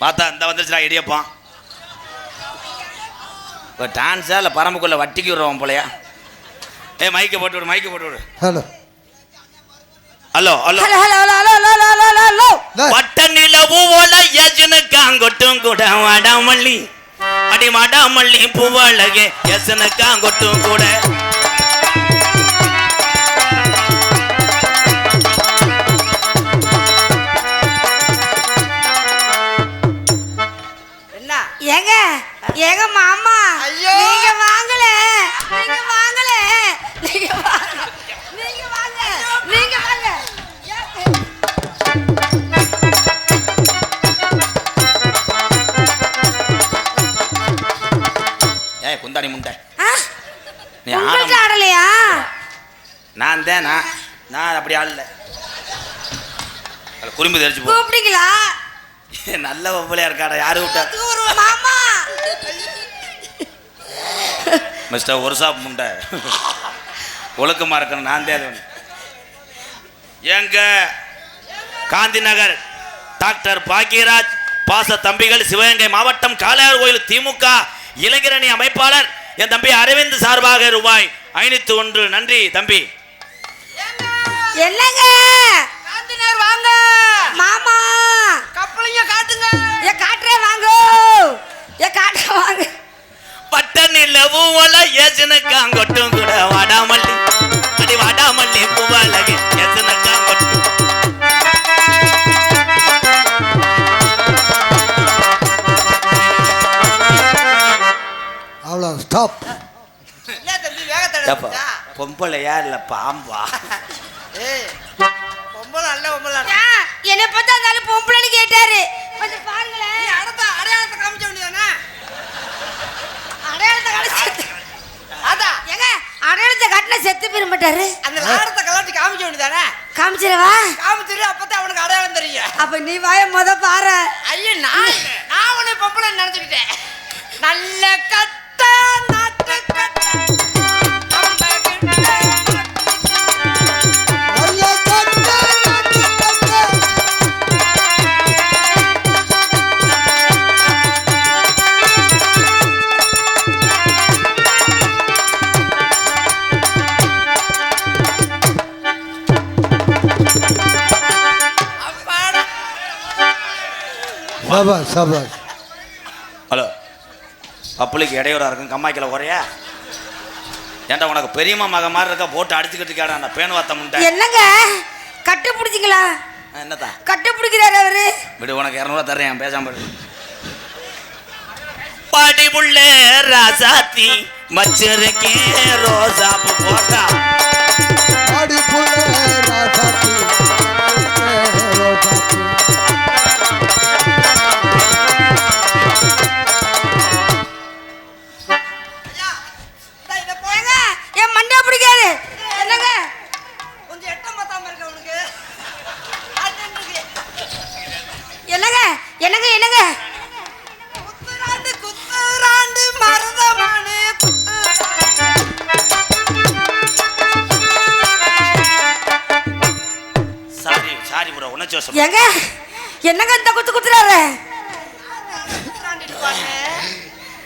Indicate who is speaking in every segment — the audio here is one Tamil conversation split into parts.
Speaker 1: பார்த்தா இந்த வந்துருச்சுடா இடியப்பா. இப்போ டான்ஸா இல்லை பரம்புக்குள்ள வட்டிக்கு விடுறோம் போலையா? மைக்க போட்டு விடு, மைக்க போட்டு விடு.
Speaker 2: Hello
Speaker 1: hello hello
Speaker 3: hello.
Speaker 1: வட்ட நிலவு போல எஜனுக்காங்கொட்டும் கூட வாடாமல்லி அடி வாடாமல்லி பூவழகே எசனுக்காங்கொட்டும் கூட.
Speaker 3: ஏங்க ஏங்க மாமா, நீங்க வாங்கல, நீங்க வாங்கல, நீங்க வாங்க, நீங்க வாங்க, நீங்க வாங்க.
Speaker 1: ஏய் குந்தாணி முண்டை,
Speaker 3: நீ ஆடலையா?
Speaker 1: நான் தான் நான் அப்படி ஆடல. குறும்பு தெரிச்சு போ.
Speaker 3: கூப்பிட்டீங்களா?
Speaker 1: நல்ல ஒவ்வொலையா இருக்காடா. யாரு விட்டா?
Speaker 3: மாமா
Speaker 1: மிஸ்டர் ஒரு சாப் முண்டை, ஒழுக்கமா இருக்கணும். நான் தான் எங்க காந்தி நகர் டாக்டர் பாக்கியராஜ் பாச தம்பிகள் சிவகங்கை மாவட்டம் காளையார் கோயில் திமுக இளைஞரணி அமைப்பாளர் என் தம்பி அரவிந்த் சார்பாக ரூபாய் 501. நன்றி தம்பி.
Speaker 3: என்னங்க காந்தினார் வாங்க மாமா, கப்பலிங்க காட்டுங்க. ஏ காட்றே வாங்க, ஏ காட்ற வாங்க.
Speaker 1: பட்டனிலவு போல ஏசனுக்காங்கொட்டும் கூட வாடாமல்லி அடி வாடாமல்லி பூவழகே ஏசனுக்காங்கொட்டும்.
Speaker 2: அவ்வளோ ஸ்டாப்.
Speaker 1: பொம்பளையா இல்ல பாம்பா?
Speaker 3: என்ன பார்த்தா அந்த பொம்பளைன்னு கேட்டாரு. கொஞ்சம் பாருங்களேன். அடையாளத்தை காமிச்ச வேண்டியதானே? அடையாளத்தை காமிச்சு அதான் ஏங்க அடையாளத்தை காட்டினா செத்து போயிட மாட்டாரு. அந்த அடையாளத்தை கலட்டி காமிச்ச வேண்டியதானே? காமிச்சிடவா? காமிச்சிரு, அப்பதான் அவனுக்கு அடையாளம் தெரியும். அப்ப நீ வாய முத பாரு. ஐயோ நான் உன்னை பொம்பளை நினைச்சுக்கிட்டேன். நல்ல கட்ட நாட்டு கட்ட
Speaker 2: சபாஷ்.
Speaker 1: ஹலோ, பப்புளுக்கு இடையூறா இருக்கும். கம்மாய்க்கில் குறையா ஏன்டா உனக்கு பெரியம்மா மக மாதிரி இருக்கா? போட்டு அடிச்சுக்கிட்டு கேடா பேன் வாத்த முண்டை.
Speaker 3: என்னங்க கட்டு பிடிச்சிங்களா?
Speaker 1: என்னதான்
Speaker 3: கட்டு பிடிக்கிறாரு அவரு?
Speaker 1: விடு, உனக்கு 200 தர்றேன், பேசாம பாடி புள்ள ராசாத்தி மச்சருக்கே ரோசாப்பு போட்டா
Speaker 2: பாடி புள்ள ராசாத்தி
Speaker 3: என் மண்டை பிடிக்காது. என்னங்க கொஞ்சம் எட்டம் பார்த்தாம இருக்க உனக்கு? என்னங்க என்னங்க என்னங்க குத்துராண்டு குத்துராண்டு மருதமானே
Speaker 1: சாரி ப்ரோ, உனச்சோசம்.
Speaker 3: ஏங்க என்னங்க இந்த குத்து குத்துறாரு?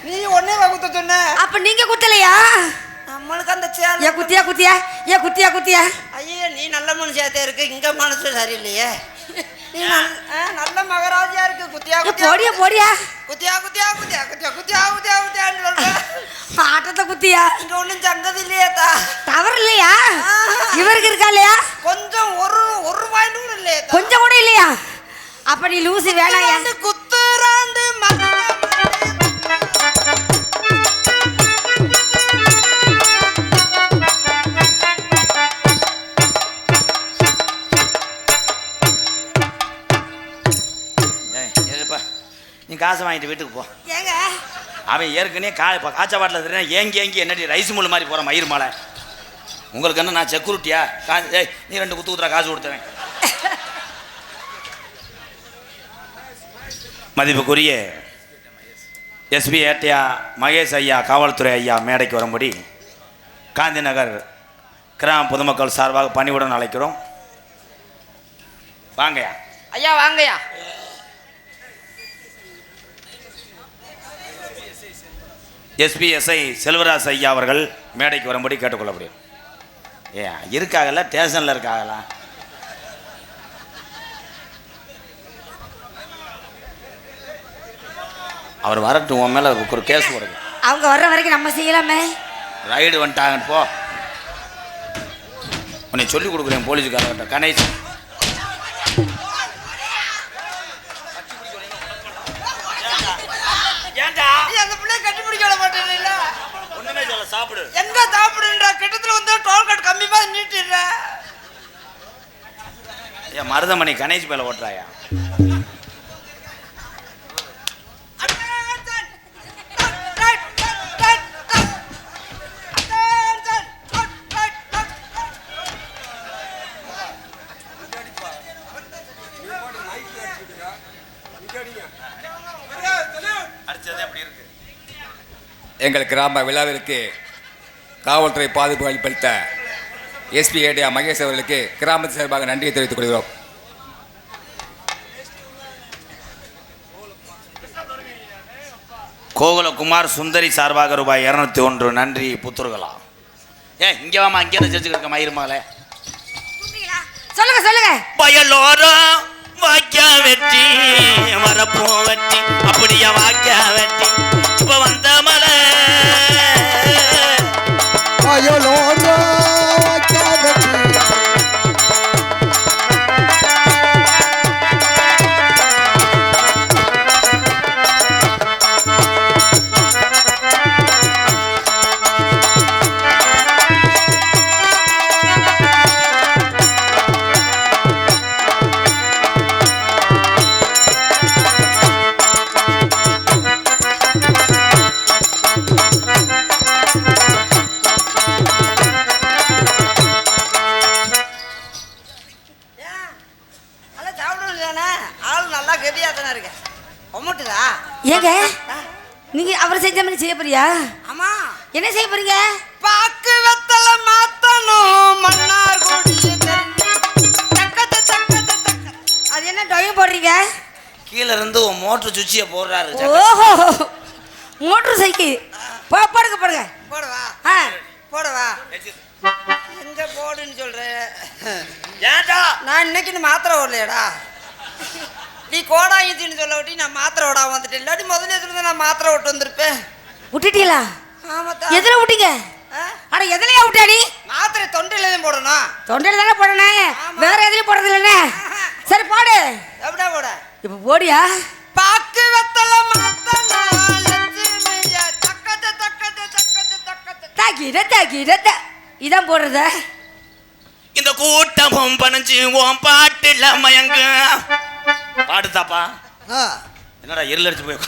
Speaker 4: நீ ஒன்னே குத்த சொன்ன,
Speaker 3: அப்ப நீங்க குத்தலையா?
Speaker 4: நம்மளுக்கு அந்த சேர்
Speaker 3: ஏ குத்தியா குத்தியா, ஏ குத்தியா குத்தியா.
Speaker 4: ஐயோ நீ நல்ல மனுஷியாத்தே இருக்கு, இங்க மனசு சரியில்லையே. நீ நல்ல மகராஜியா இருக்கு. குத்தியா
Speaker 3: போடியா போடியா
Speaker 4: குத்தியா குத்தியா குத்தியா குத்தியா குத்தியா குத்தியா குத்தியான்னு சொல்ற.
Speaker 3: ஆட்டத்தை குத்தியா?
Speaker 4: இங்க ஒண்ணும் சங்கதி இல்லையாத்தா?
Speaker 3: தவறு இல்லையா? இவருக்கு இருக்கா இல்லையா?
Speaker 4: கொஞ்சம் ஒரு பாயிண்ட் கூட இல்லையா?
Speaker 3: கொஞ்சம் கூட இல்லையா? அப்ப நீ லூசி வேணாயா?
Speaker 4: குத்துராண்டு
Speaker 1: நீ காசை வாங்கிட்டு வீட்டுக்கு போ.
Speaker 3: ஏங்க
Speaker 1: அவன் ஏற்கனவே காய்ச்ச பாட்டில் தெரியும். ஏங்கி என்னடி ரைஸ் முள் மாதிரி போகிற மயிர் மாலை. உங்களுக்கு என்ன நான் செக்யூரிட்டியா? ஏய் நீ 2 குத்து குத்துறா காசு கொடுத்தவன். மதிப்புக்குரிய எஸ்பி ஏட்டையா மகேஷ் ஐயா காவல்துறை ஐயா மேடைக்கு வரும்படி காந்தி நகர் கிராம பொதுமக்கள் சார்பாக பணிவுடன் அழைக்கிறோம். வாங்கய்யா.
Speaker 4: ஐயா வாங்கய்யா.
Speaker 1: எஸ்பிஎஸ்ஐ செல்வராஜ் ஐயா அவர்கள் மேடைக்கு வரும்படி கேட்டுக்கொள்ள முடியும். இருக்காகல ஸ்டேஷனில் இருக்காங்களா? அவர் வரட்டும், உன் மேலே ஒரு கேஸ் போடுங்க.
Speaker 3: அவங்க வர்ற வரைக்கும் நம்ம செய்யலாமே.
Speaker 1: ரைடு வந்துட்டாங்க போ. உன்னை சொல்லி கொடுக்குறேன் போலீஸுக்காரர்கிட்ட. கணேஷ்
Speaker 4: அந்த பிள்ளை கட்டிப்பிடிக்க விட மாட்டேன்.
Speaker 1: ஒண்ணுமே சொல்ல, சாப்பிடு.
Speaker 4: எங்க சாப்பிடுன்ற கிட்டத்துல வந்து டோல் கார்டு கம்மிமா நீட்டிடுற.
Speaker 1: ஏன் மருதமணி கணேஷ் மேல ஓட்டுறாயா?
Speaker 5: எங்கள் கிராம விழாவிற்கு காவல்துறை பாதுகாப்பு அளிப்பளித்த எஸ்பி ஏடியா மகேஷ் அவர்களுக்கு கிராமத்து சார்பாக நன்றியை தெரிவித்துக் கொள்கிறோம்.
Speaker 1: கோகுலகுமார் சுந்தரி சார்பாக ரூபாய் 201. நன்றி புத்துருகளா. இங்கே வாமா, இங்கே ஜெயிச்சுக்க மயிருமாலே.
Speaker 3: சொல்லுங்க சொல்லுங்க.
Speaker 1: வயலோரம் வாக்கியா வெட்டி வரப்போ வெட்டி அப்படியா வாக்கியா வெட்டி இப்ப வந்த மலை
Speaker 2: வயலோரம் வாக்கியா வெட்டி
Speaker 3: ஏங்க நீங்க அவர் செஞ்ச மாதிரி செய்ய போறியா?
Speaker 4: ஆமா.
Speaker 3: என்ன செய்ய போறீங்க?
Speaker 4: பாக்கு வெத்தல மாத்தணும் மன்னார் கொடிய தக்கத்த தக்கத்த தக்க.
Speaker 3: அது என்ன டொயம் போடுறீங்க?
Speaker 1: கீழ இருந்து மோட்டர் சுவிட்சியை போடுறாரு.
Speaker 3: ஓஹோ, மோட்டர் சைக்கிள். போடுங்க போடுங்க.
Speaker 4: போடுவா போடுவா. எங்க போடுன்னு சொல்ற?
Speaker 1: ஏன்டா
Speaker 4: நான் இன்னைக்கு மாத்திரை ஓடலையடா. நீ கோடாயின்னு சொல்ல விட்டு நான் மாத்திரை ஓடாம வந்துட்டேன். இல்லாட்டி முதல்ல சொல்லுங்க, நான் மாத்திரை ஓட்டு வந்திருப்பேன்.
Speaker 3: விட்டுட்டீங்களா?
Speaker 4: ஆமாத்தா.
Speaker 3: எதுல விட்டீங்க? அட எதுலயா விட்டாடி?
Speaker 4: மாத்திரை தொண்டையில போடணும்.
Speaker 3: தொண்டையில தானே போடணும், வேற எதுலயும் போடுறது இல்லைண்ணே. சரி போடு.
Speaker 4: எப்படா போட?
Speaker 3: இப்ப போடியா?
Speaker 4: பாக்கு வெத்தல மாத்தணும் லட்சுமியா தக்கத்த தக்கத்த தக்கத்த தக்கத்த
Speaker 3: தாக்கி இதான் போடுறத.
Speaker 1: இந்த கூட்டமும் பணிஞ்சு உன் பாட்டுல மயங்க பாடுதாப்பா. என்னடா எரில் அடிச்சு போய்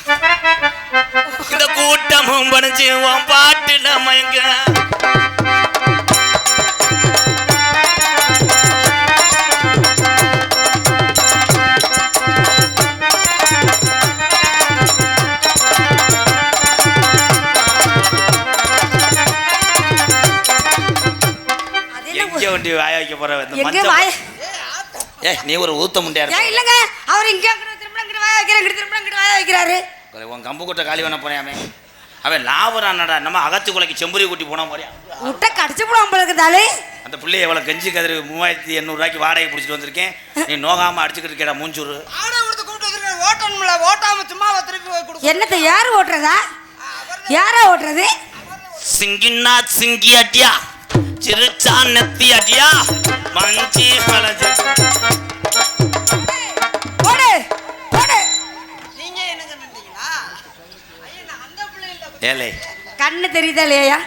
Speaker 1: இந்த கூட்டமும் பணிஞ்சு உன் பாட்டுல மயங்க எங்க வண்டி வாய வைக்க போற? நீ ஒரு ஊத்த முண்டியா இருக்க.
Speaker 3: இல்லங்க, அவர் இங்க திரும்ப வாய வைக்கிறாரு, திரும்ப வாய வைக்கிறாரு.
Speaker 1: உன் கம்பு கூட்ட காலி பண்ண போறியாமே. அவன் லாபரானடா, நம்ம அகத்து கொலைக்கு செம்புரி கூட்டி போனா மாதிரியா
Speaker 3: முட்டை கடிச்சு போடுவோம் உங்களுக்கு தாலே.
Speaker 1: அந்த பிள்ளைய எவ்வளவு கஞ்சி கதிரி 3800 வாடகை பிடிச்சிட்டு வந்திருக்கேன். நீ நோகாம அடிச்சுக்கிட்டு இருக்கா மூஞ்சூரு.
Speaker 4: ஆடை கொடுத்து கூப்பிட்டு வந்திருக்கேன். ஓட்டணும்ல, ஓட்டாம சும்மா திருப்பி கொடுக்க.
Speaker 3: என்னத்தை யாரு ஓட்டுறதா? யாரா ஓட்டுறது?
Speaker 1: சிங்கின்னா சிங்கி அட்டியா, சிறுச்சா நெத்தி அட்டியா, மஞ்சி பழஜி.
Speaker 3: போடு போடு.
Speaker 4: நீங்க என்ன கண்டுட்டீங்களா? ஐயா அந்த பிள்ளைங்க
Speaker 1: ஏலே
Speaker 3: கண்ணு தெரியுதா இல்லையா?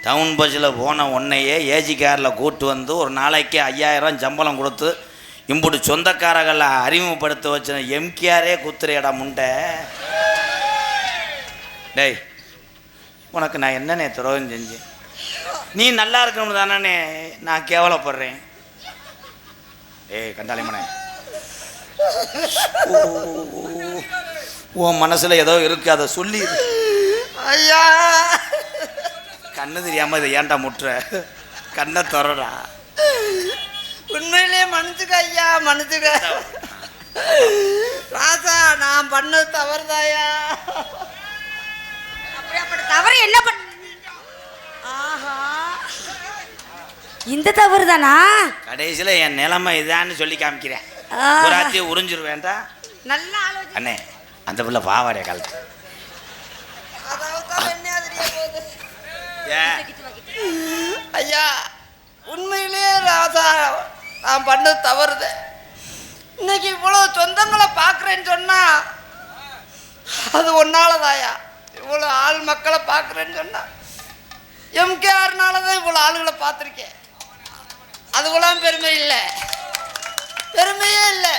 Speaker 1: டவுன் பஸ்ஸில் போன உன்னையே ஏஜி காரில் கூட்டு வந்து ஒரு நாளைக்கு 5000 சம்பளம் கொடுத்து இம்புட்டு சொந்தக்காரர்களை அறிமுகப்படுத்த வச்ச எம்கேஆரே குத்துறையடா முண்டை. டேய், உனக்கு நான் என்னண்ணே துரோகம் செஞ்சேன்? நீ நல்லா இருக்கணும்னு தானே நான் கேவலப்படுறேன். ஏய் கண்டாலிமனே, உன் மனசில் ஏதோ இருக்கு, அதை சொல்லி.
Speaker 4: ஐயா
Speaker 1: கண்ணு தெரியாமல் இதை ஏன்டா முட்டுற? கண்ணை திறடா.
Speaker 4: உண்மையிலேயே மன்னிச்சுக்க ஐயா, மன்னிச்சுக்க. ராசா, நான் பண்ணது தவறுதாயா.
Speaker 3: அப்படியாப்பட்ட தவறு அப்புறம் என்ன ஆஹா இந்த தவறு தானா?
Speaker 1: கடைசியில் என் நிலைமை இதான்னு சொல்லி காமிக்கிறேன். ஒரு ஆத்தியை உறிஞ்சிருவேன்டா.
Speaker 3: நல்ல ஆலோசனை.
Speaker 1: அண்ணே அந்த பிள்ளை பாவாடைய காலத்து
Speaker 4: ஐயா உண்மையிலேயே ராதா நான் பண்ணது தவறுது. இன்னைக்கு இவ்வளோ சொந்தங்களை பார்க்குறேன்னு சொன்னா அது ஒன்னாலதாயா. இவ்வளோ ஆள் மக்களை பார்க்குறேன்னு சொன்னா எம்கேஆர்னால தான் இவ்வளோ ஆளுகளை பார்த்துருக்கேன். அதுக்கெல்லாம் பெருமை இல்லை, பெருமையே இல்லை.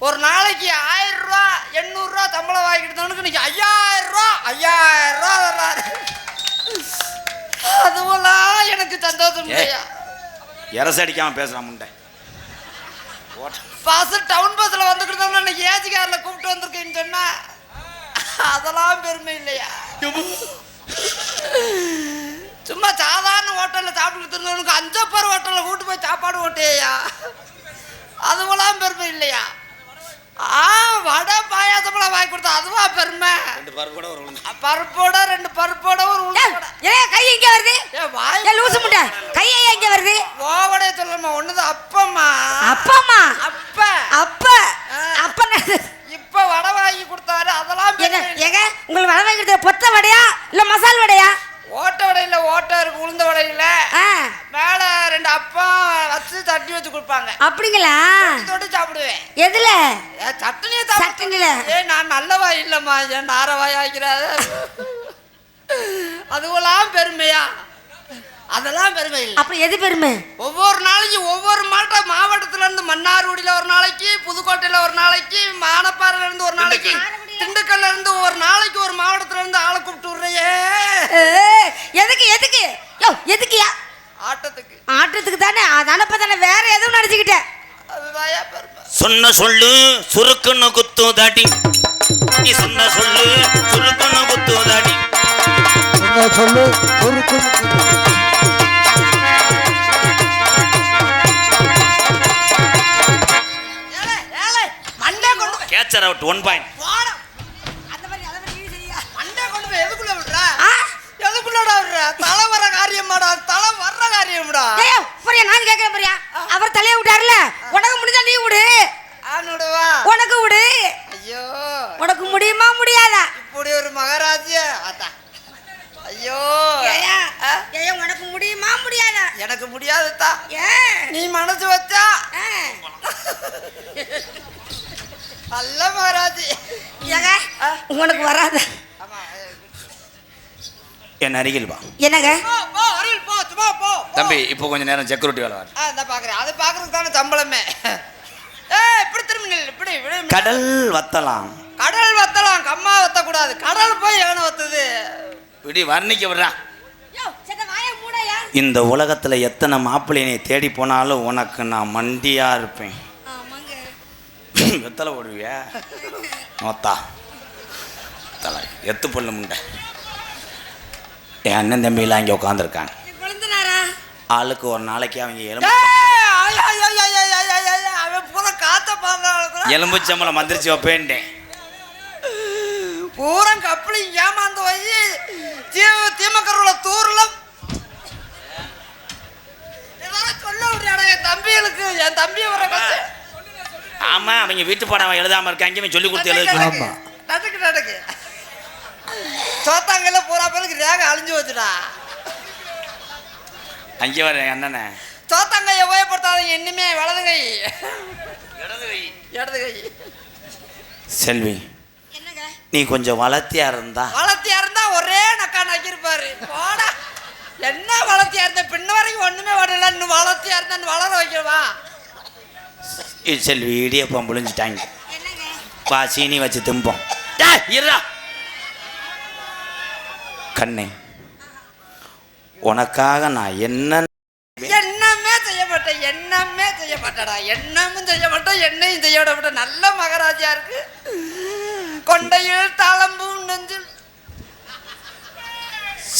Speaker 4: ஒரு நாளைக்கு 1000 ரூபா 800 ரூபா சம்பளம் வாங்கிக்கிட்டவனுக்கு இன்னைக்கு 5000 ரூபா வர்றாரு. அதுவெல்லாம் எனக்கு சந்தோஷம் இல்லையா.
Speaker 1: இரச அடிக்காம பேசுறான் முண்டை.
Speaker 4: பஸ் டவுன் பஸ்ஸில் வந்துக்கிட்டு இன்னைக்கு ஏஜி காரில் கூப்பிட்டு வந்திருக்கேன்னு சொன்னா அதெல்லாம் பெருமை இல்லையா. சும்மா சாதாரண ஹோட்டலில் சாப்பிட்டுக்கிட்டு இருந்தவனுக்கு 5 பேர் ஹோட்டலில் கூட்டு போய் சாப்பாடு ஓட்டேயா. அதுவெல்லாம் பெருமை இல்லையா. வடை பாயாசமெல்லாம் வாங்கி கொடுத்தா அதுவா பெருமை.
Speaker 1: 2 பருப்போட ஒரு
Speaker 4: பருப்போட 2 பருப்போட ஒரு உளுந்தோட.
Speaker 3: கை எங்க வருது? லூசு முண்டை கை எங்க வருது?
Speaker 4: ஓவடைய சொல்லமா ஒண்ணுதான். அப்பம்மா
Speaker 3: அப்பம்மா
Speaker 4: அப்ப
Speaker 3: அப்ப அப்ப
Speaker 4: இப்ப வடை வாங்கி கொடுத்தாரு. அதெல்லாம்
Speaker 3: ஏங்க உங்களுக்கு வடை வாங்கி கொடுத்த பொத்த வடையா இல்ல மசால் வடையா?
Speaker 4: ஓட்ட வடையில ஓட்ட இருக்கு, உளுந்த வடையில மேல 2 அப்பம் வச்சு சட்னி வச்சு கொடுப்பாங்க.
Speaker 3: அப்படிங்களா?
Speaker 4: தொட்டு சாப்பிடுவேன்.
Speaker 3: எதுல?
Speaker 4: சட்னியே
Speaker 3: சட்னில.
Speaker 4: நான் நல்லவாய் இல்லம்மா, ஏன் நாரவாய் ஆகிறாரு. அதுவெல்லாம் பெருமையா? அதெல்லாம் பெருமை இல்லை.
Speaker 3: அப்ப எது பெருமை?
Speaker 4: ஒவ்வொரு நாளைக்கு ஒவ்வொரு மாவட்டத்துல இருந்து மன்னார்குடியில ஒரு நாளைக்கு, புதுக்கோட்டையில ஒரு நாளைக்கு, மானப்பாறையில இருந்து ஒரு நாளைக்கு, திண்டுக்கல்ல இருந்து ஒரு நாளைக்கு ஒரு மாவட்டத்துல இருந்து ஆளை கூப்பிட்டு விடுறையே.
Speaker 3: எதுக்கு எதுக்கு? யோ எதுக்குயா?
Speaker 4: ஆட்டத்துக்கு.
Speaker 3: ஆட்டத்துக்கு தானே. அதானப்ப தானே, வேற எதுவும் நினைச்சுக்கிட்டேன்.
Speaker 4: அதுதாயா பெருமை.
Speaker 1: சொன்ன சொல்லு சுருக்குன்னு குத்து தாட்டி, நீ சொன்ன சொல்லு சுருக்குன்னு குத்து தாட்டி,
Speaker 2: சொன்ன சொல்லு சுருக்குன்னு
Speaker 1: கேச்சர் அவுட் 1 பாயிண்ட்.
Speaker 4: மண்டே கொண்டு போய் எதுக்குள்ள விடுற? எதுக்குள்ளடா விடுற? தலை வர காரியமாடா, தலை வர்ற காரியம்டா.
Speaker 3: ஏய் புரியா, நான் கேக்குறேன் புரியா. அவர் தலைய விட்டாருல, உனக்கு முடிஞ்சா நீ விடு.
Speaker 4: ஆனுடுவா.
Speaker 3: உனக்கு விடு.
Speaker 4: ஐயோ
Speaker 3: உனக்கு முடியுமா முடியாதா?
Speaker 4: இப்படி ஒரு மகாராஜ்ய அத்தா. ஐயோ
Speaker 3: ஏயா ஏயா உனக்கு முடியுமா முடியாதா?
Speaker 4: எனக்கு முடியாதுதா.
Speaker 3: ஏன்
Speaker 4: நீ மனசு வச்சா நல்ல மகாராஜி.
Speaker 3: ஏங்க உனக்கு வராத.
Speaker 1: என் அருகில் வா.
Speaker 3: என்னங்க?
Speaker 4: போ அருள் போ, சும்மா போ.
Speaker 1: தம்பி இப்போ கொஞ்ச நேரம் செக்யூரிட்டி வேலை வர.
Speaker 4: நான் பாக்குறேன். அது பாக்குறதுக்கு தானே சம்பளமே. இப்படி திரும்பி நில்லு. இப்படி
Speaker 1: கடல் வத்தலாம்.
Speaker 4: கடல் வத்தலாம், கம்மா வத்த கூடாது. கடல் போய் எவனை வத்துது?
Speaker 1: இப்படி வர்ணிக்க விடுறான்.
Speaker 3: யோ செத்த வாயை மூடயா.
Speaker 1: இந்த உலகத்துல எத்தனை மாப்பிள்ளையை தேடி போனாலும் உனக்கு நான் மண்டியா இருப்பேன்.
Speaker 3: ஆமாங்க.
Speaker 1: வெத்தலை போடுவியா? மொத்தா தலை எத்து பொண்ணு முண்டை. என் அண்ணன் தம்பியெல்லாம் இங்கே உட்காந்துருக்காங்க. ஆளுக்கு ஒரு நாளைக்கு அவங்க எலும்புச்சம்பளம் மந்திரிச்சு வைப்பேன்ட்டேன்.
Speaker 4: பூரம் கப்பலி ஏமாந்து போய் தீமக்கரோட தூர்ல சொல்ல விடுறாடா என் தம்பிகளுக்கு. என் தம்பியை வர
Speaker 1: ஆமா, அவங்க வீட்டு பாடம் எழுதாம இருக்காங்க, சொல்லி கொடுத்து எழுத.
Speaker 4: நடக்கு சோத்தாங்கல்ல பூரா பேருக்கு ரேக அழிஞ்சு வச்சுடா.
Speaker 1: அங்கே வர அண்ணனை
Speaker 4: சோத்தாங்கைய உபயோகப்படுத்தாதீங்க இன்னுமே. வலது கை இடது கை.
Speaker 1: செல்வி நீ கொஞ்சம் வளர்த்தியா இருந்தா
Speaker 4: ஒரே நக்கா நக்கிருப்பாரு. போடா என்ன வளர்த்தியா இருந்த பின்ன வரைக்கும் ஒண்ணுமே வரல. இன்னும் வளர்த்தியா இருந்தா வளர வைக்கவா?
Speaker 1: செல்வி இடியப்பம் புழிஞ்சிட்டாங்க. பா சீனி வச்சு திம்போம். கண்ணே உனக்காக நான்
Speaker 4: என்னமே செய்ய மாட்டேடா. என்னமும் செய்ய மாட்டேன், என்னையும் செய்ய விட மாட்டேன். நல்ல மகாராஜா இருக்கு. கொண்டையில் தாளம்பூம் நெஞ்சில்.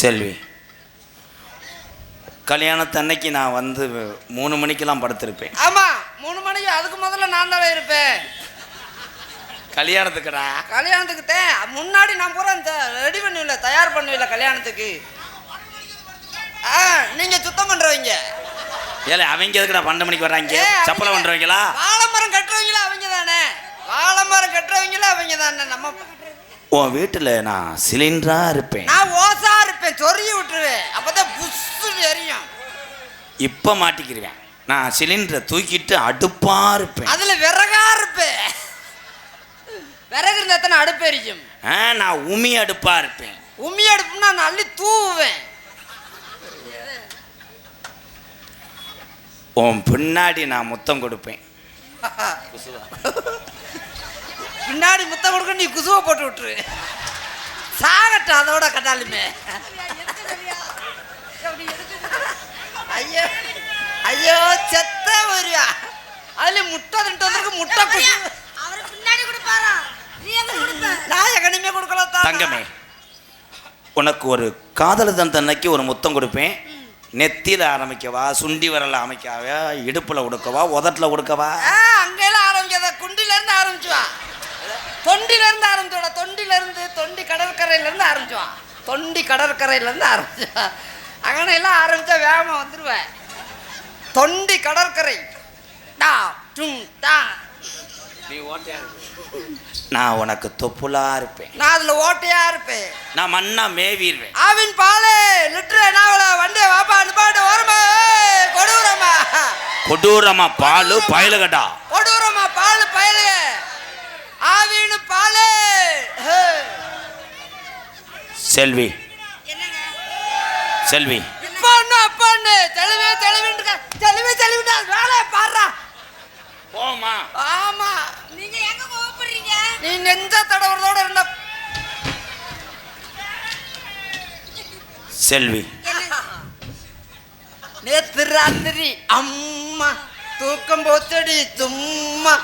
Speaker 1: செல்வி கல்யாணத்தன்னைக்கு நான் வந்து 3 மணிக்கெல்லாம் படுத்திருப்பேன்.
Speaker 4: ஆமா 3 மணிக்கு. அதுக்கு முதல்ல நான் தான் இருப்பேன்.
Speaker 1: கல்யாணத்துக்குடா.
Speaker 4: கல்யாணத்துக்கு முன்னாடி நான் பூரா ரெடி பண்ணுவில்ல, தயார் பண்ணுவில்ல கல்யாணத்துக்கு. நீங்க சுத்தம் பண்றவங்க.
Speaker 1: ஏல அவங்க எதுக்குடா 12 மணிக்கு வர்றாங்க? சப்பலை பண்றவங்களா?
Speaker 4: வாழைமரம் கட்டுறவங்களா அவங்க தானே? வாழைமரம் கட்டுறவங்களா அவங்க தானே? நம்ம
Speaker 1: உன் வீட்டுல நான் சிலிண்டரா இருப்பேன்.
Speaker 4: நான் ஓசா இருப்பேன், சொருகி விட்டுருவேன், அப்பதான் புஷ்ஷுன்னு எரியும்.
Speaker 1: இப்ப மாட்டிக்கிருவேன். நான் சிலிண்டரை தூக்கிட்டு அடுப்பா இருப்பேன்.
Speaker 4: அதுல விறகா இருப்பேன். விறகு இருந்தா தானே அடுப்பு எரியும்.
Speaker 1: நான் உமி அடுப்பா இருப்பேன்.
Speaker 4: உமி அடுப்புனா நான் அள்ளி தூவுவேன்.
Speaker 1: உன் பின்னாடி நான் முத்தம் கொடுப்பேன்.
Speaker 4: பின்னாடி முத்தம் கொடுக்க நீ குசுவை போட்டு விட்டுரு. சாகட்டும் அதோட கட்டாலுமே. ஐயோ ஐயோ செத்த வருவா. அதுல முட்டை திட்டு வந்திருக்கு. முட்டை நான் எகனிமே கொடுக்கலாம்.
Speaker 1: தங்கமே, உனக்கு ஒரு காதல் தன்னைக்கு ஒரு முத்தம் கொடுப்பேன். நெத்தியில ஆரம்பிக்கவா, சுண்டி வரல அமைக்கவா, இடுப்புல உடுக்கவா, உதட்டில் உடுக்கவா?
Speaker 4: அங்கெல்லாம் ஆரம்பிக்காத, குண்டில இருந்து ஆரம்பிச்சுவா. தொண்டில இருந்து ஆரம்பிச்சுவா. தொண்டில இருந்து தொண்டி கடற்கரையில இருந்து ஆரம்பிச்சுவா. தொண்டி கடற்கரையில இருந்து ஆரம்பிச்சுவா. அங்கே எல்லாம் ஆரம்பிச்சா வேகமா வந்துருவேன். தொண்டி கடற்கரை.
Speaker 1: நான் உனக்கு தொப்புலா இருப்பேன்.
Speaker 4: நான் அதுல ஓட்டையா இருப்பேன்.
Speaker 1: நான் மண்ணா மேவிடுவேன்.
Speaker 4: ஆவின் பாலு லிட்டர் என்ன வண்டியை வாப்பா நிப்பாட்டு ஓரமா. கொடூரமா
Speaker 1: கொடூரமா பாலு பயலுகடா.
Speaker 4: கொடூரமா பாலு பயலுக. ஆவின் பாலு.
Speaker 1: செல்வி செல்வி
Speaker 4: இப்ப அப்பன்னு தெளிவே தெளிவின்னு தெளிவே தெளிவுனா வேலையை பாடுறா.
Speaker 1: போமா.
Speaker 4: ஆமா, நீங்க எங்க கோவப்படுறீங்க? நீ நெஞ்ச தடவறதோட இருந்த
Speaker 1: செல்வி.
Speaker 4: நேத்து ராத்திரி அம்மா தூக்கம் போச்சடி சும்மா.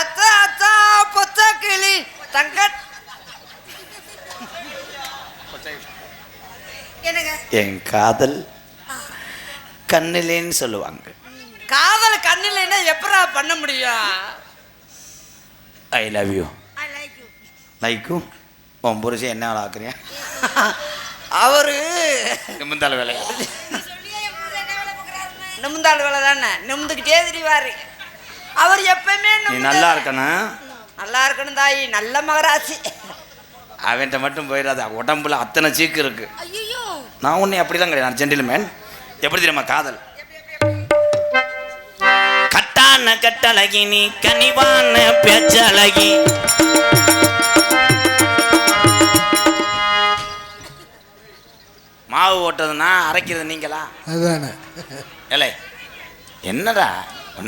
Speaker 4: அத்தா அத்தா பொச்ச கிளி தங்க.
Speaker 1: என் காதல் கண்ணிலேன்னு சொல்லுவாங்க.
Speaker 4: காதல் கண்ணில்லைன்னா எப்பரா பண்ண முடியும்?
Speaker 1: I love you. லைக்கு உன் புருஷன் என்ன வேலை ஆக்குறேன்?
Speaker 4: அவரு
Speaker 1: நிமிந்தாள் வேலை.
Speaker 4: நிமிந்தாள் வேலை தானே, நிமிந்துக்கிட்டே திரிவாரு. அவர் எப்பவுமே
Speaker 1: நீ நல்லா இருக்கணும்.
Speaker 4: நல்லா இருக்கணும் தாயி, நல்ல மகராசி.
Speaker 1: அவன்கிட்ட மட்டும் போயிடாத, உடம்புல அத்தனை சீக்கு இருக்கு. நான் உன்னை அப்படிதான் கிடையாது, நான் ஜென்டில்மேன். எப்படி தெரியுமா காதல்? கட்டான கட்டழகி நீ கனிவான பேச்சழகி. மாவு ஓட்டதுன்னா அரைக்கிறது நீங்களா?
Speaker 2: அதானே.
Speaker 1: இல்லை என்னடா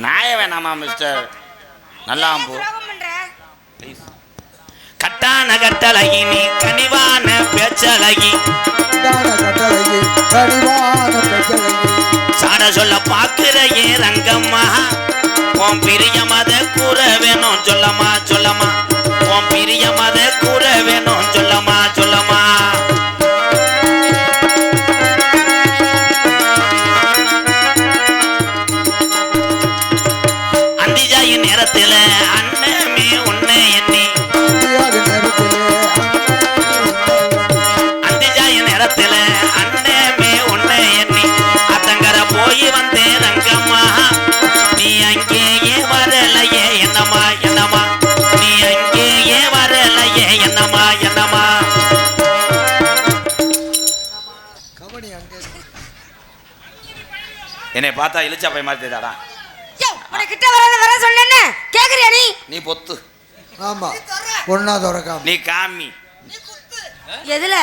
Speaker 1: நாய வேணாமா மிஸ்டர் நல்லாம்பூ? கட்டான கட்டழகி நீ கனிவான பேச்சழகி. சாட சொல்ல பாக்குற ஏன் ரங்கம்மா, உன் பிரியமத கூற வேணும் சொல்லமா சொல்லமா. உன் பிரியமத கூற வேணும் சொல்லமா சொல்லமா. அந்திஜாயி நேரத்துல அண்ணமே உன்னை எண்ணி. அந்திஜாயி நேரத்துல அண்ணமே உன்னை எண்ணி அத்தங்கர போய் வந்தேன் ரங்கம்மா. நீ அங்கேயே வரலையே என்னம்மா என்னம்மா. நீ அங்கேயே வரலையே என்னம்மா என்னம்மா. என்னை பார்த்தா இழிச்சா போய் மாதிரி தெரியாதா?
Speaker 3: கிட்ட வர சொன்ன கேக்குறியா நீ?
Speaker 1: நீ பொத்து.
Speaker 2: ஆமா, ஒன்னா துறக்காம
Speaker 1: நீ காமி.
Speaker 3: எதுல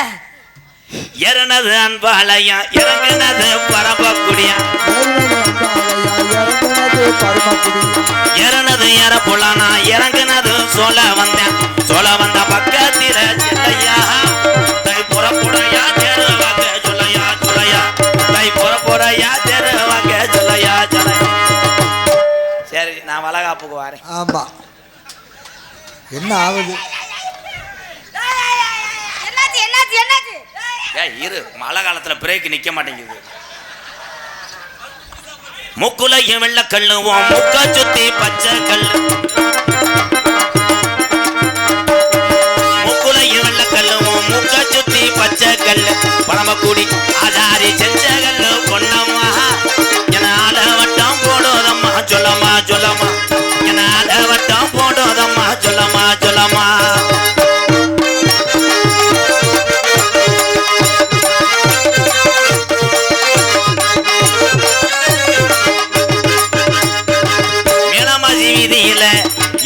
Speaker 1: இறனது அன்பாலயா இறங்கினது பரம்பக்குடியா. இறனது இற புலனா இறங்கினது சொல்ல வந்தேன். சொல்ல வந்த பக்கத்தில சொல்லையா தை புறப்புடையா தெருவாங்க சொல்லையா சொல்லையா. தை புறப்புடையா தெருவாங்க சொல்லையா சொல்லையா. சரி நான் வளகாப்புக்கு வரேன்.
Speaker 2: ஆமா, என்ன ஆகுது?
Speaker 3: என்னாச்சு என்னாச்சு என்னாச்சு?
Speaker 1: இரு, மழை காலத்துல பிரேக் நிக்க மாட்டேங்குது. முக்குலையும் வெள்ள கல்லுவோம் முக்க சுத்தி பச்சை கல்லு. செஞ்சகல்ல பழமக்குடி ஆசாரி செஞ்சகல்ல பொன்னம்மா என்னால வட்டம் போடுதம்மா சொல்லம்மா சொல்லம்மா என்னால வட்டம் போடுதம்மா சொல்லம்மா சொல்லம்மா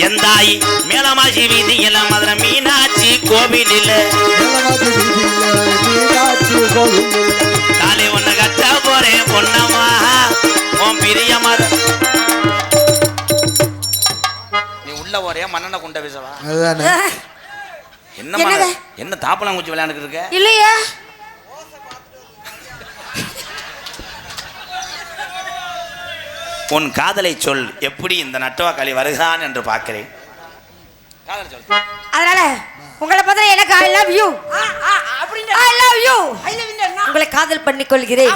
Speaker 1: எந்தாய் மேலமாசி வீதியில மதுரை மீனாட்சி கோவிலில் தாலி ஒண்ணு கட்ட போறேன் பொன்னம்மா உன் பிரிய மத நீ உள்ள போறியா மண்ணெண்ண குண்ட பேசவா என்ன என்ன தாப்பலாம் குச்சி விளையாண்டுட்டு இருக்க
Speaker 3: இல்லையா
Speaker 1: உன் காதலை சொல் எப்படி இந்த நட்டவாக்காளி வருகிறான் என்று பார்க்கிறேன்
Speaker 3: அதனால உங்களை பார்த்தா எனக்கு I love you I love you உங்களை காதல் பண்ணி கொள்கிறேன்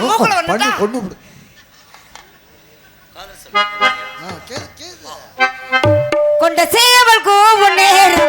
Speaker 3: கொண்ட சேவல் கோவும் நேரம்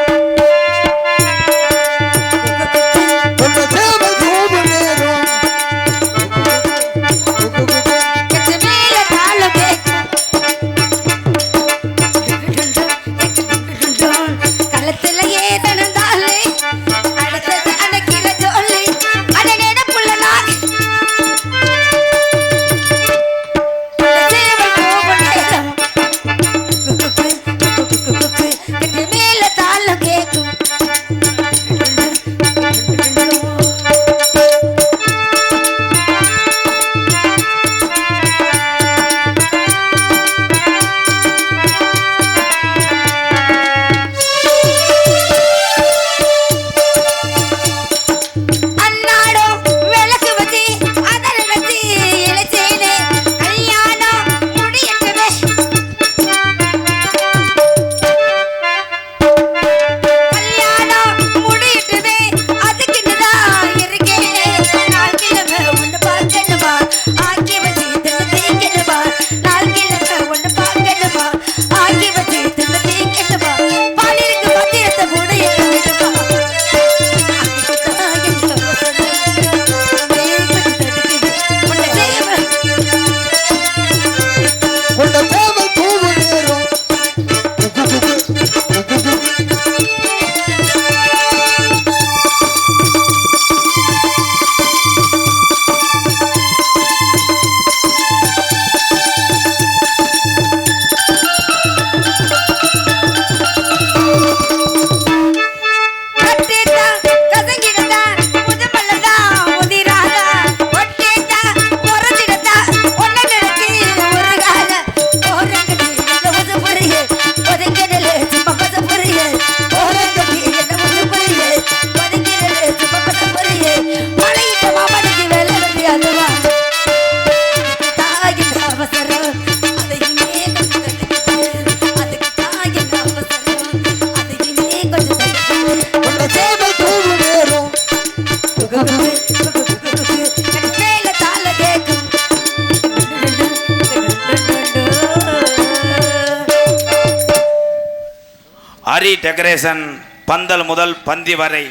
Speaker 1: ஹரி டெக்கரேஷன் பந்தல் முதல் பந்தி வரை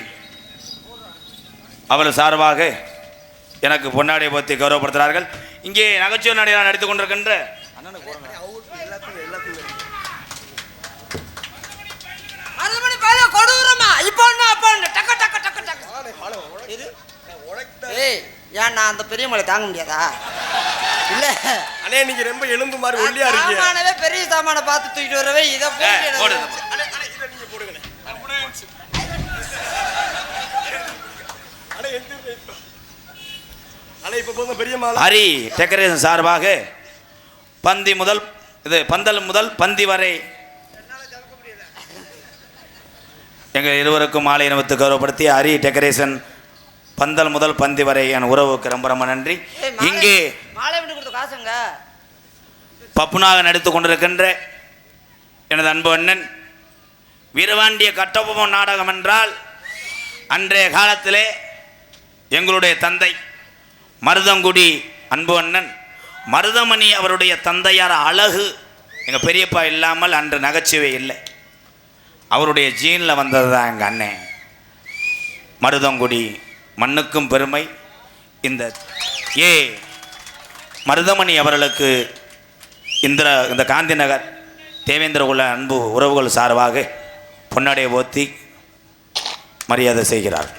Speaker 1: அவள் சார்பாக எனக்கு பொன்னாடியை பற்றி கௌரவப்படுத்துகிறார்கள். இங்கே நகைச்சுவை நடிகராக நடித்துக் கொண்டிருக்கின்ற
Speaker 4: ஏன் நான் அந்த பெரிய மலை தாங்க முடியாதா? இல்ல
Speaker 6: அண்ணே நீங்க ரொம்ப எலும்பு மாதிரி ஒல்லியா இருக்கீங்க.
Speaker 4: சாமானவே பெரிய சாமான பார்த்து தூக்கிட்டு வரவே இத போடுங்க.
Speaker 6: நீங்க போடுங்க. அண்ணே இப்ப போங்க பெரிய மாலை.
Speaker 1: ஹரி டெக்கரேஷன் சார்பாக பந்தல் முதல் பந்தி வரை எங்கள் இருவருக்கும் மாலை அணிவித்து கௌரவப்படுத்தி ஹரி டெக்கரேஷன் பந்தல் முதல் பந்தி வரை என் உறவுக்கு ரொம்ப ரொம்ப நன்றி. இங்கே
Speaker 4: மாலை விட்டு கொடுத்த காசுங்க
Speaker 1: பப்புனாக நடித்துக் கொண்டிருக்கின்ற எனது அன்பு அண்ணன் வீரவாண்டிய கட்டபொம்மன் நாடகம் என்றால் அன்றைய காலத்திலே எங்களுடைய தந்தை மருதங்குடி அன்பு அண்ணன் மருதமணி அவருடைய தந்தையார் அழகு எங்கள் பெரியப்பா இல்லாமல் அன்று நகைச்சுவை இல்லை. அவருடைய ஜீனில் வந்தது தான் எங்கள் அண்ணன் மருதங்குடி மண்ணுக்கும் பெருமை. இந்த ஏ மருதமணி அவர்களுக்கு இந்த காந்தி நகர் தேவேந்திர குல அன்பு உறவுகள் சார்பாக பொன்னாடையை போத்தி மரியாதை செய்கிறார்.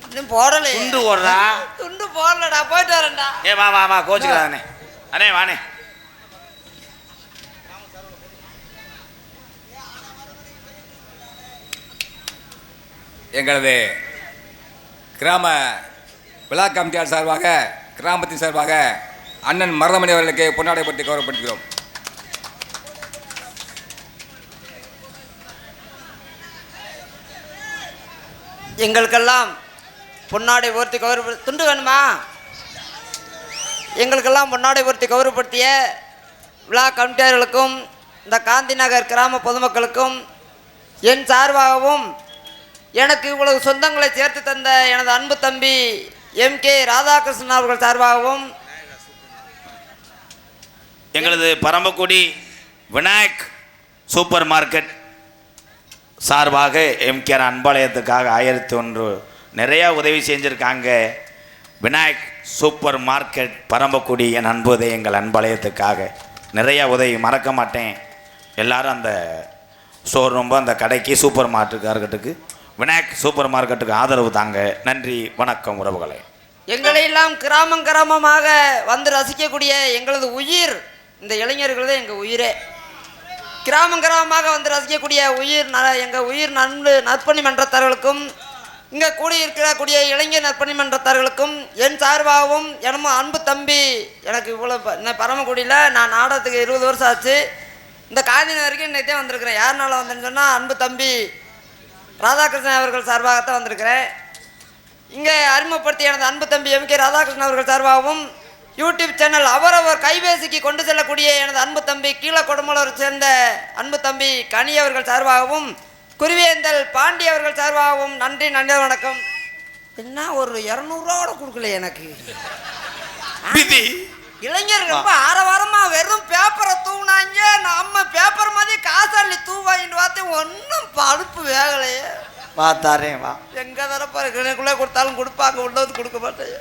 Speaker 4: இன்னும் போடலை.
Speaker 1: துண்டு ஓடுறா.
Speaker 4: துண்டு போடலடா, போயிட்டு வரேன்டா.
Speaker 1: ஏ வா வா வா, கோச்சுக்கிறானே. அண்ணே வானே.
Speaker 5: எங்களது கிராம விழா கமிட்டியார் சார்பாக, கிராமத்தின் சார்பாக அண்ணன் மருதமணி அவர்களுக்கு பொன்னாடை பற்றி கௌரவப்படுத்துகிறோம்.
Speaker 4: எங்களுக்கெல்லாம் பொன்னாடை போர்த்தி துண்டு வேணுமா? எங்களுக்கெல்லாம் பொன்னாடை போர்த்தி கௌரவப்படுத்திய விழா கமிட்டியாளர்களுக்கும் இந்த காந்தி நகர் கிராம பொதுமக்களுக்கும் என் சார்பாகவும் எனக்கு இவ்வளவு சொந்தங்களை சேர்த்து தந்த எனது அன்பு தம்பி MK ராதாகிருஷ்ணன் அவர்கள் சார்பாகவும்
Speaker 1: எங்களது பரமக்குடி விநாயக் சூப்பர் மார்க்கெட் சார்பாக MK அன்பாலயத்துக்காக 1001 நிறையா உதவி செஞ்சுருக்காங்க. விநாயக் சூப்பர் மார்க்கெட் பரமக்குடி என் அன்புதை எங்கள் அன்பாலயத்துக்காக நிறையா உதவி மறக்க மாட்டேன். எல்லாரும் அந்த ஸ்டோர் ரூம், அந்த கடைக்கு, சூப்பர் மார்க்கெட்டுக்கு, விநாயக் சூப்பர் மார்க்கெட்டுக்கு ஆதரவு தாங்க. நன்றி, வணக்கம் உறவுகளே.
Speaker 4: எங்களை எல்லாம் கிராமமாக வந்து ரசிக்கக்கூடிய எங்களது உயிர் இந்த இளைஞர்கள் தான் எங்கள் உயிரே. கிராமமாக வந்து ரசிக்கக்கூடிய எங்கள் உயிர் நற்பணி மன்றத்தார்களுக்கும் இங்கே கூடியிருக்கக்கூடிய இளைஞர் நற்பணி மன்றத்தார்களுக்கும் என் சார்பாகவும் எனமோ அன்பு தம்பி எனக்கு இவ்வளோ பரமக்குடியில் நான் நாடகத்துக்கு 20 வருஷம் ஆச்சு. இந்த காந்தி நகருக்கு இன்னைக்கு வந்திருக்கிறேன். யாருனால வந்தேன்னு சொன்னால் அன்பு தம்பி ராதாகிருஷ்ணன் அவர்கள் சார்பாகத்தான் வந்திருக்கிறேன். இங்கே அறிமுகப்படுத்திய எனது அன்பு தம்பி MK ராதாகிருஷ்ணன் அவர்கள் சார்பாகவும் யூடியூப் சேனல் அவரவர் கைபேசிக்கு கொண்டு செல்லக்கூடிய எனது அன்பு தம்பி கீழக்கொடுமலூரை சேர்ந்த அன்பு தம்பி கனி அவர்கள் சார்பாகவும் குருவேந்தல் பாண்டி அவர்கள் சார்பாகவும் நன்றி வணக்கம். என்ன ஒரு 200 ரூபா கொடுக்கல எனக்கு. இளைஞர்கள் ரொம்ப ஆரவாரமாக வெறும் பேப்பரை தூவினாங்க. நம்ம பேப்பர் மாதிரி காசாலி தூவாயின்னு பார்த்தேன், ஒன்றும் பழுப்பு வேகலையே.
Speaker 1: வா தாரேன் வா.
Speaker 4: எங்கே தரப்பா எனக்குள்ளே கொடுத்தாலும் கொடுப்பாங்க, உள்ளது கொடுக்க மாட்டேன்.